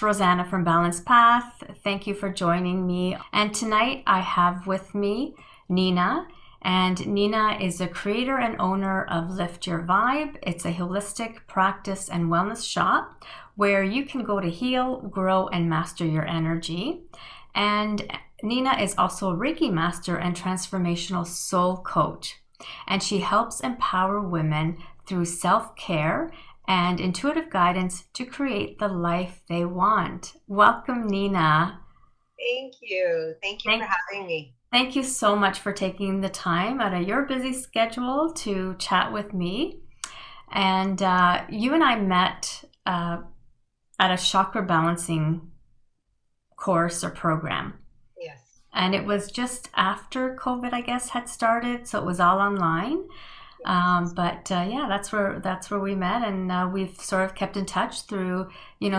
it's Rosanna from Balanced Path. Thank you for joining me. And tonight I have with me Nina. And Nina is the creator and owner of Lift Your Vibe. It's a holistic practice and wellness shop where you can go to heal, grow, and master your energy. And Nina is also a Reiki master and transformational soul coach. And she helps empower women through self-care and intuitive guidance to create the life they want. Welcome, Nina. Thank you. Thank you for Thank, having me. thank you so much for taking the time out of your busy schedule to chat with me. And you and I met at a chakra balancing course or program. Yes. And it was just after COVID, I guess, had started, so it was all online. Yes. But that's where we met, and we've sort of kept in touch through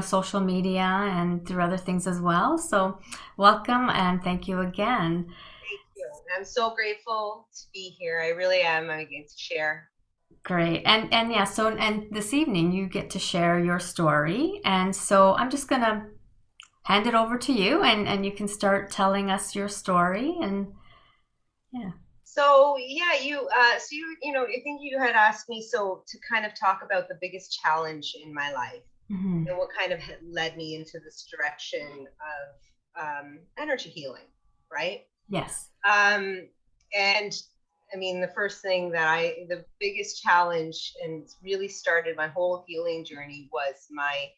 social media and through other things as well. So welcome and thank you again. Thank you. I'm so grateful to be here. I really am. I get to share. Great. And yeah, so and this evening you get to share your story, and so I'm just gonna hand it over to you, and you can start telling us your story. And yeah. So yeah, I think you had asked me to kind of talk about the biggest challenge in my life Hmm. and what kind of had led me into this direction of energy healing, right? Yes. And I mean, the biggest challenge and really started my whole healing journey was my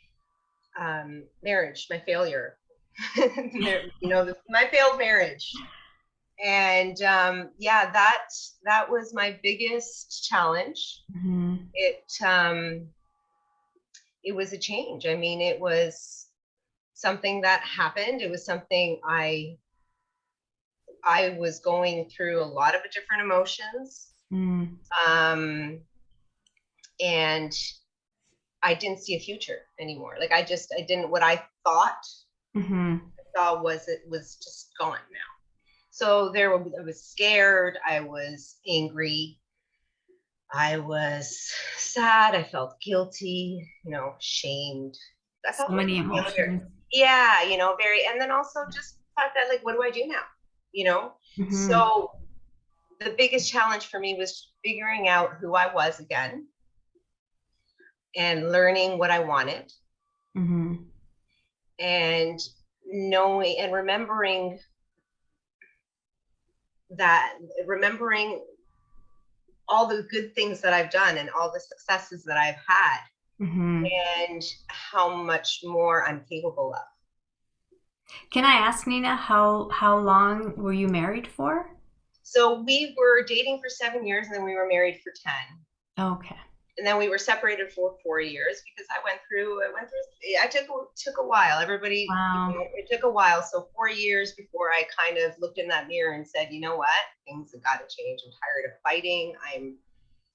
marriage, my failure, my failed marriage. And yeah, that was my biggest challenge. Hmm. It it was a change. I mean, it was something that happened. It was something I was going through a lot of different emotions. Mm. Um, and I didn't see a future anymore. Like I didn't, what I thought Hmm. was it was just gone now. So I was scared. I was angry. I was sad. I felt guilty, shamed. I So felt like many a failure. emotions. Yeah, very, and then also just thought that, like, what do I do now? You know? Hmm. So the biggest challenge for me was figuring out who I was again and learning what I wanted Hmm. and knowing and that, remembering all the good things that I've done and all the successes that I've had Hmm. and how much more I'm capable of. Can I ask, Nina, how long were you married for? So we were dating for 7 years and then we were married for 10. Okay. And then we were separated for 4 years because I took a while. Everybody, Wow. it took a while. So 4 years before I kind of looked in that mirror and said, you know what? Things have got to change. I'm tired of fighting. I'm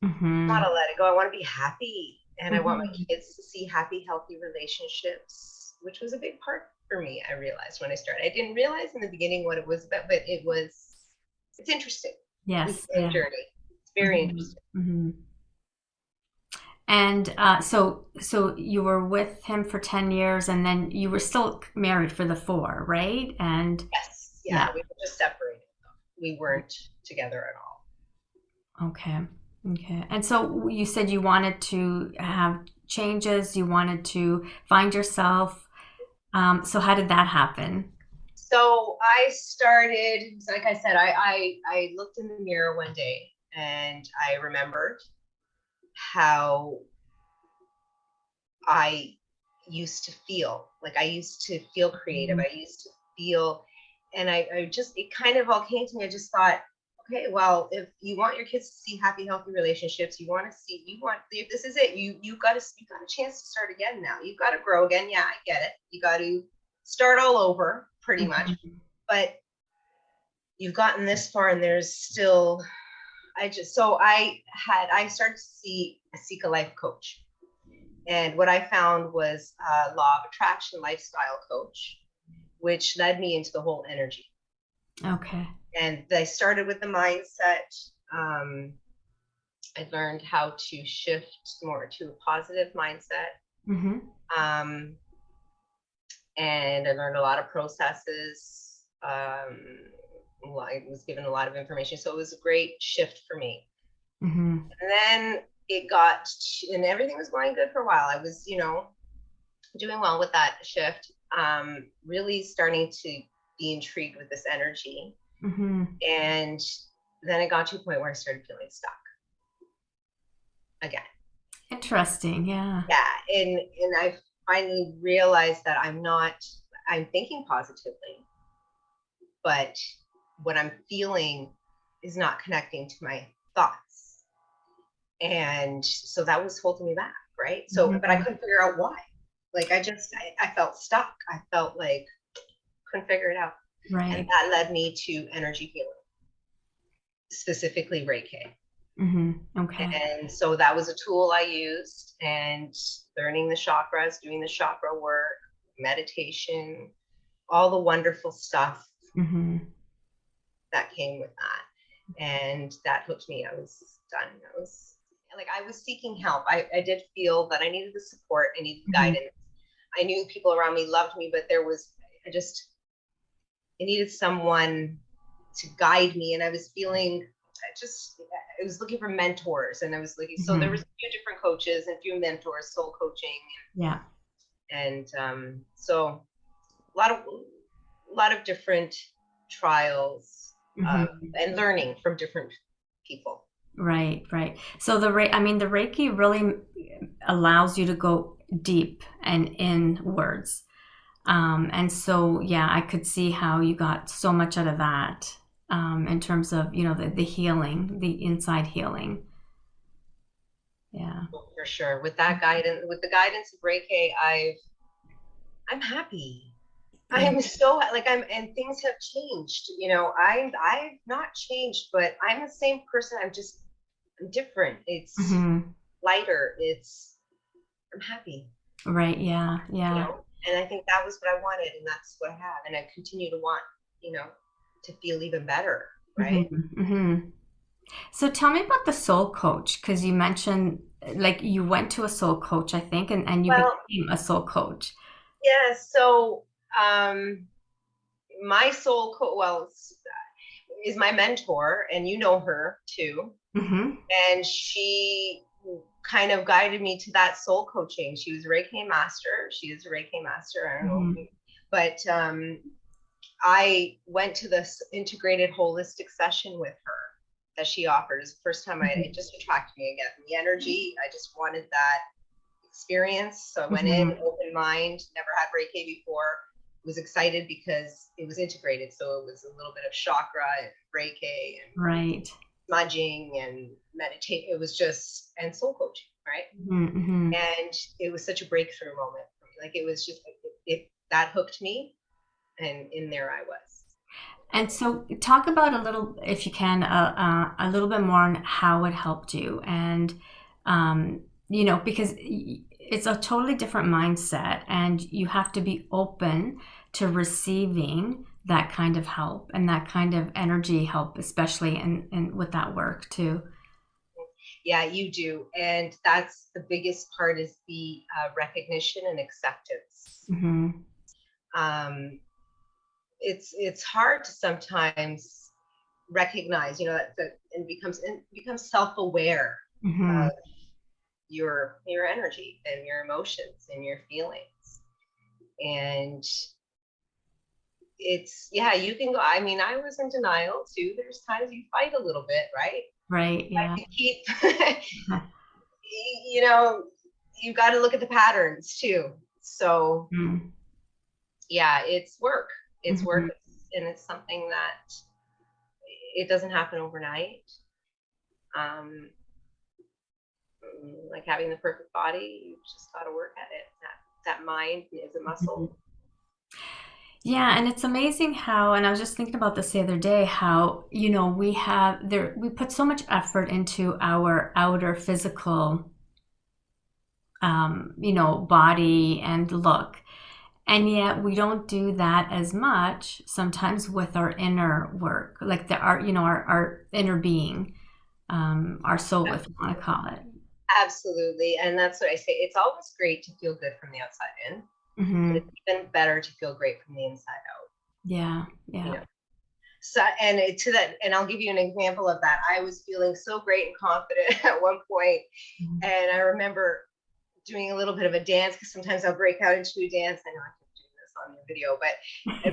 Hmm. gotta let it go. I want to be happy. And I want my Hmm. kids to see happy, healthy relationships, which was a big part for me. I realized when I started. I didn't realize in the beginning what it was about, but it's interesting. This Yes. healing Yeah. journey. It's very Hmm. interesting. Hmm. And so you were with him for 10 years, and then you were still married for the four, right? And Yes. Yeah. yeah. We were just separated. We weren't together at all. Okay. Okay. And so you said you wanted to have changes, you wanted to find yourself. So how did that happen? So I started, like I said, I looked in the mirror one day and I remembered how I used to feel. Like I used to feel creative. Mhm. I used to feel, and it kind of all came to me. I just thought, okay, well, if you want your kids to see happy, healthy relationships, if this is it, you got a chance to start again now. You've got to grow again. Yeah, I get it. You got to start all over pretty much, Mhm. but you've gotten this far and there's still, I started to seek a life coach. And what I found was a law of attraction lifestyle coach, which led me into the whole energy. Okay. And I started with the mindset. Um, I learned how to shift more to a positive mindset. Hmm. Um, and I learned a lot of processes. I was given a lot of information, so it was a great shift for me. Mm-hmm. And then it got, and everything was going good for a while. I was, doing well with that shift. Really starting to be intrigued with this energy, Mm-hmm. and then it got to a point where I started feeling stuck again. Interesting. Yeah. Yeah, and I finally realized that I'm thinking positively, but what I'm feeling is not connecting to my thoughts. And so that was holding me back, right? So, but I Mm-hmm. couldn't figure out why. Like I felt stuck. I felt like couldn't figure it out. And Right. that led me to energy healing, specifically Reiki. Mm-hmm. Okay. And so that was a tool I used, and learning the chakras, doing the chakra work, meditation, all the wonderful stuff Mm-hmm. that came with that. And that hooked me. I was done. I was seeking help. I did feel that I needed the support, I needed Mm-hmm. guidance. I knew people around me loved me, but I needed someone to guide me. And I was feeling, I was looking for mentors, and I was looking, so there Mm-hmm. was a few different coaches and a few mentors, soul coaching. Yeah. And so a lot of different trials, Mm-hmm. and learning from different people. Right. Right. So I mean, the Reiki really allows you to go deep and inwards. And so, yeah, I could see how you got so much out of that, in terms of, the healing, the inside healing. Yeah. For sure. With that guidance, with the guidance of Reiki, I'm happy. Yeah. I'm so and things have changed. I've not changed, but I'm the same person. I'm different. It's Hmm. lighter. I'm happy, Right. Yeah. you Yeah. know, and I think that was what I wanted, and that's what I have, and I continue to want, you know, to feel even better, Hmm. right? Hmm. So tell me about the soul coach, because you mentioned like you went to a soul coach, I think, and you Well, became a soul coach. yeah. So, um, my soul coach, is my mentor, and you know her too, Hmm. and she kind of guided me to that soul coaching. She was a Reiki master. She is a Reiki master. I don't know, Hmm. but I went to this integrated holistic session with her that she offered. It was the first time it Hmm. just attracted me again. The energy, I just wanted that experience. So I went in, Hmm. open mind, never had Reiki before. Was excited because it was integrated. So it was a little bit of chakra and Reiki and Right. smudging and meditate. It was just, and soul coaching, right? Hmm. And it was such a breakthrough moment for me. Like it was just like it that hooked me, and in there I was. And so, talk about a little, if you can, a little bit more on how it helped you, and because it's a totally different mindset, and you have to be open to receiving that kind of help and that kind of energy help, especially in with that work too. Yeah, you do, and that's the biggest part is the recognition and acceptance. Hmm. Um, it's hard to sometimes recognize, that and becomes self-aware Hmm. of your energy and your emotions and your feelings. And it's, yeah, you can go, I mean, I was in denial too. There's times you fight a little bit, right? Right. Yeah. To keep you know you got to look at the patterns too. So Mm-hmm. yeah, it's work, Hmm. and it's something that it doesn't happen overnight. um like having the perfect body, you just got to work at it. That mind is a muscle. Yeah, and it's amazing how, and I was just thinking about this the other day, how, we put so much effort into our outer physical, body and look. And yet we don't do that as much sometimes with our inner work, like our inner being, our soul, if you want to call it. Absolutely, and that's what I say. It's always great to feel good from the outside in. but Hmm. it's even better to feel great from the inside out, Yeah. you Yeah. know. So, and to that, and I'll give you an example of that. I was feeling so great and confident at one point, Mhm. and I remember doing a little bit of a dance, because sometimes I'll break out into a dance. I know I can do this on the video, but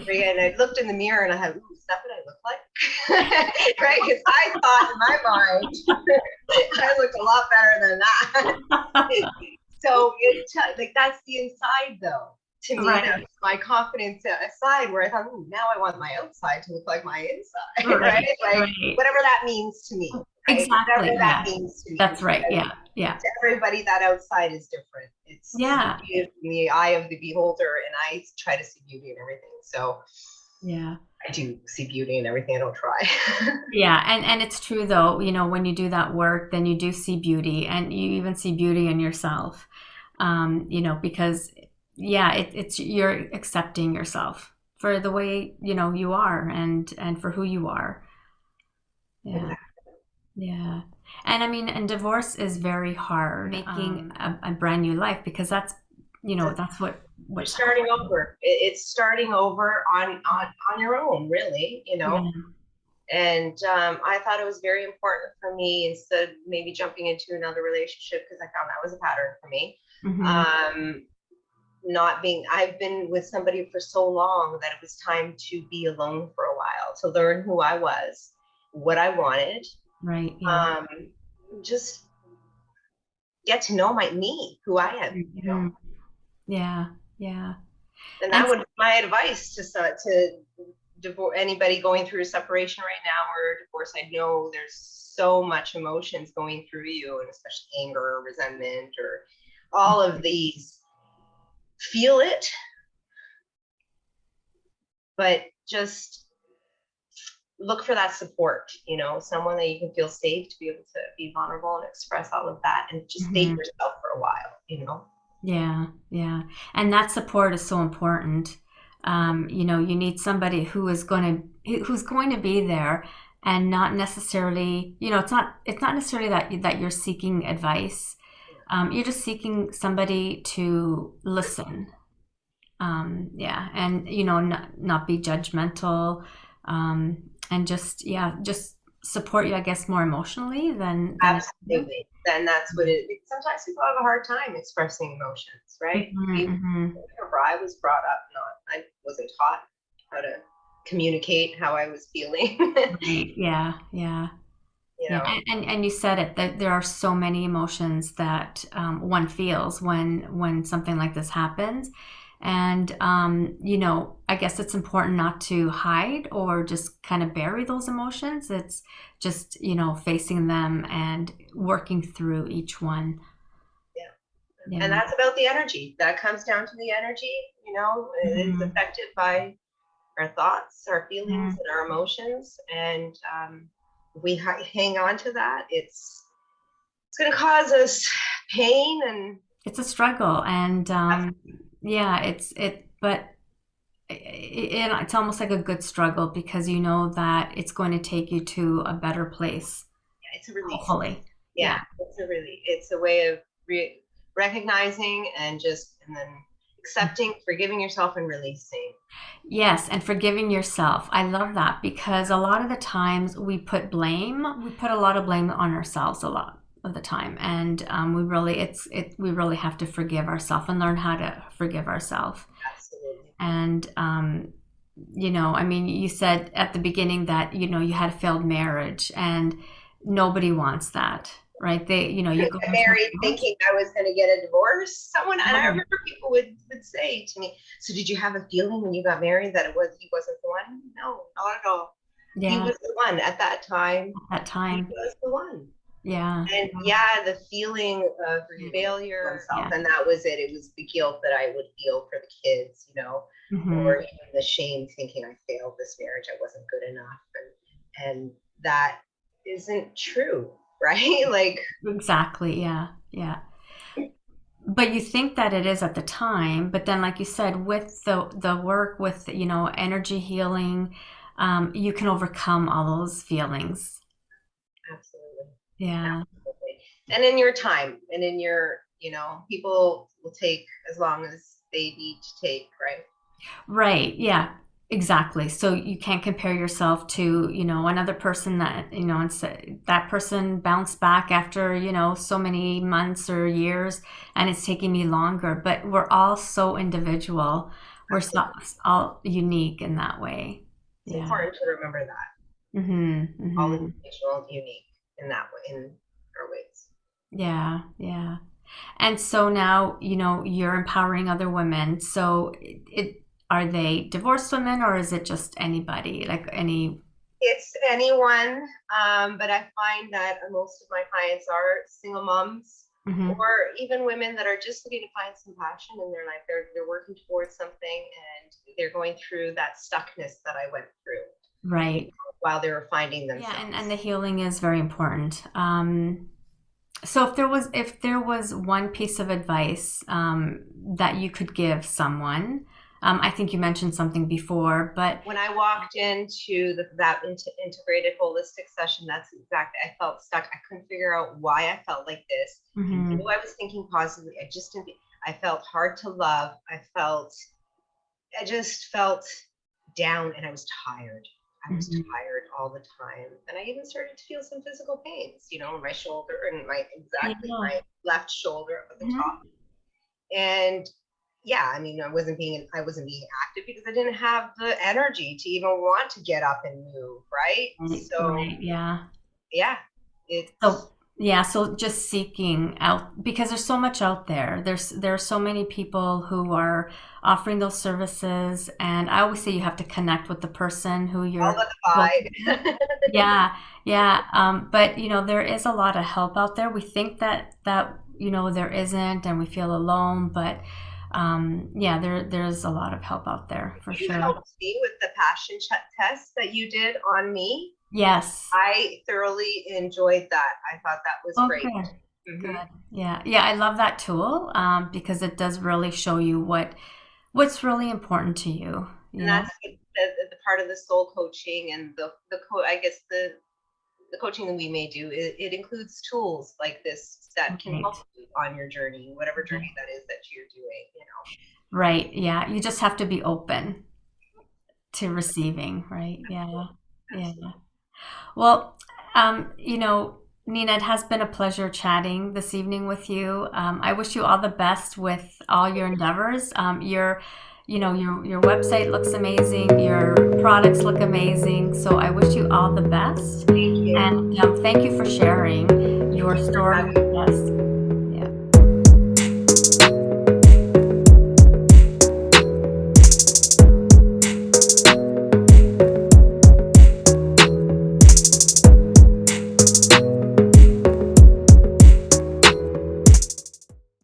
and I looked in the mirror and I had, ooh, is that what I look like? Right? Because I thought in my mind I looked a lot better than that. So like that's the inside though. To me, that's Right. my confidence aside, where I thought, ooh, now I want my outside to look like my inside, right? Right. Like Right. whatever that means to me, right? Whatever Exactly. that Yeah. means to me, That's right. because Yeah. Yeah. to everybody that outside is different. It's Yeah. beauty is in the eye of the beholder, and I try to see beauty in everything. So Yeah. I do see beauty in everything. I don't try. Yeah, and it's true though, when you do that work, then you do see beauty, and you even see beauty in yourself. Because yeah, it's you're accepting yourself for the way, you are, and for who you are. Yeah. Exactly. Yeah. And I mean, and divorce is very hard, making a brand new life, because that's You're what's starting happening. over. It's starting over on your own, really. Yeah. And I thought it was very important for me, instead of maybe jumping into another relationship, because I found that was a pattern for me. Hmm. Um, not being, I've been with somebody for so long that it was time to be alone for a while, to learn who I was, what I wanted, Right. Yeah. um, just get to know me, who I am. Hmm. Yeah. Yeah. And And that would be my advice to divorce anybody going through a separation right now or a divorce. I know there's so much emotions going through you, and especially anger or resentment or all of these. Feel it, but just look for that support, someone that you can feel safe to be able to be vulnerable and express all of that, and just date Mhm. yourself for a while. Yeah, yeah. And that support is so important. You need somebody who's going to be there, and not necessarily, it's not necessarily that you're seeking advice. You're just seeking somebody to listen. Yeah, and not be judgmental, and just, yeah, just support you, I guess, more emotionally than anything. Absolutely. Then that's what it. Sometimes people have a hard time expressing emotions, right? Hmm. Hmm. Remember, I was brought up not. I wasn't taught how to communicate how I was feeling. Right. Yeah. Yeah. you Yeah, know, and you said it, that there are so many emotions that one feels when something like this happens, and I guess it's important not to hide or just kind of bury those emotions. It's just facing them and working through each one. yeah. And Yeah. that's about the energy. That comes down to the energy. It is Hmm. affected by our thoughts, our feelings, Hmm. and our emotions. And if we hang on to that, it's going to cause us pain and It's a struggle, and yeah, but it's almost like a good struggle, because you know that it's going to take you to a better place, yeah, it's a release. hopefully. Yeah, Yeah. it's a way of recognizing and then accepting, forgiving yourself, and releasing. Yes, and forgiving yourself. I love that, because a lot of the times we put a lot of blame on ourselves a lot of the time, and we really have to forgive ourselves and learn how to forgive ourselves. Absolutely. And I mean, you said at the beginning that you had a failed marriage, and nobody wants that, right? You go I into a married divorce. thinking I was going to get a divorce. And I Right. remember people would say to me, "So did you have a feeling when you got married that he wasn't the one?" No, not at all. He Yeah, was the one at that time. at that He time. was the one. Yeah. And yeah, the feeling of Yeah. failure himself, Yeah. and that was it. It was the guilt that I would feel for the kids, or Hmm. even the shame, thinking I failed this marriage, I wasn't good enough, and that isn't true, right? Like, Exactly. Yeah. Yeah. But you think that it is at the time, but then, like you said, with the work, with energy healing, you can overcome all those feelings. absolutely, Yeah. absolutely. And in your time, and people will take as long as they need to take, right? Right. Yeah. Exactly. So you can't compare yourself to, another person that, and say that person bounced back after, so many months or years, and it's taking me longer. But we're all so individual. We're so, Absolutely. all unique in that way. It's Yeah. important to remember that Mm-hmm. all Mm-hmm. individual and unique in that way, in our ways. Yeah. Yeah. And so now, you're empowering other women. So are they divorced women or is it just anybody, like any? It's anyone, but I find that most of my clients are single moms Mhm. or even women that are just looking to find some passion in their life. They're working towards something and they're going through that stuckness that I went through, you Right. know, while they were finding Yeah, and the themselves. healing is very important. So if there was one piece of advice that you could give someone, I think you mentioned something before, but When I walked into that integrated holistic session, that's exactly, I felt stuck. I couldn't figure out why I felt like this. I knew mhm, I was thinking positively. I just didn't, I felt hard to love. I just felt down and I was tired. I was mhm. tired all the time. And I even started to feel some physical pains, in my shoulder and Yeah. my left shoulder at the top. Mhm. And yeah, I mean, I wasn't being active because I didn't have the energy to even want to get up and move, right? Right, So right, yeah. yeah, it's So yeah, so just seeking out because there's so much out there. There are so many people who are offering those services, and I always say you have to connect with the person who all you're about looking the at. vibe. Yeah, yeah. But there is a lot of help out there. We think that there isn't, and we feel alone. But yeah, there's a lot of help out there for You sure. helped me with the passion test that you did on me. Yes. I thoroughly enjoyed that. I thought that was Oh, great. good. Hmm. Good. Yeah. Yeah. I love that tool because it does really show you what's really important to you, you And know? that's the part of the soul coaching and I guess the coaching that we may do. It includes tools like this that can help Right. you on your journey, whatever Right. journey that is that you're doing. Right. Yeah. You just have to be open to receiving, right? Yeah. Absolutely, Yeah. absolutely. Well, Nina, it has been a pleasure chatting this evening with you. I wish you all the best with all your endeavors. Your website looks amazing. Your products look amazing. So I wish you all the best. Thank you. And thank you for sharing Thank your you for story having with us. Yeah.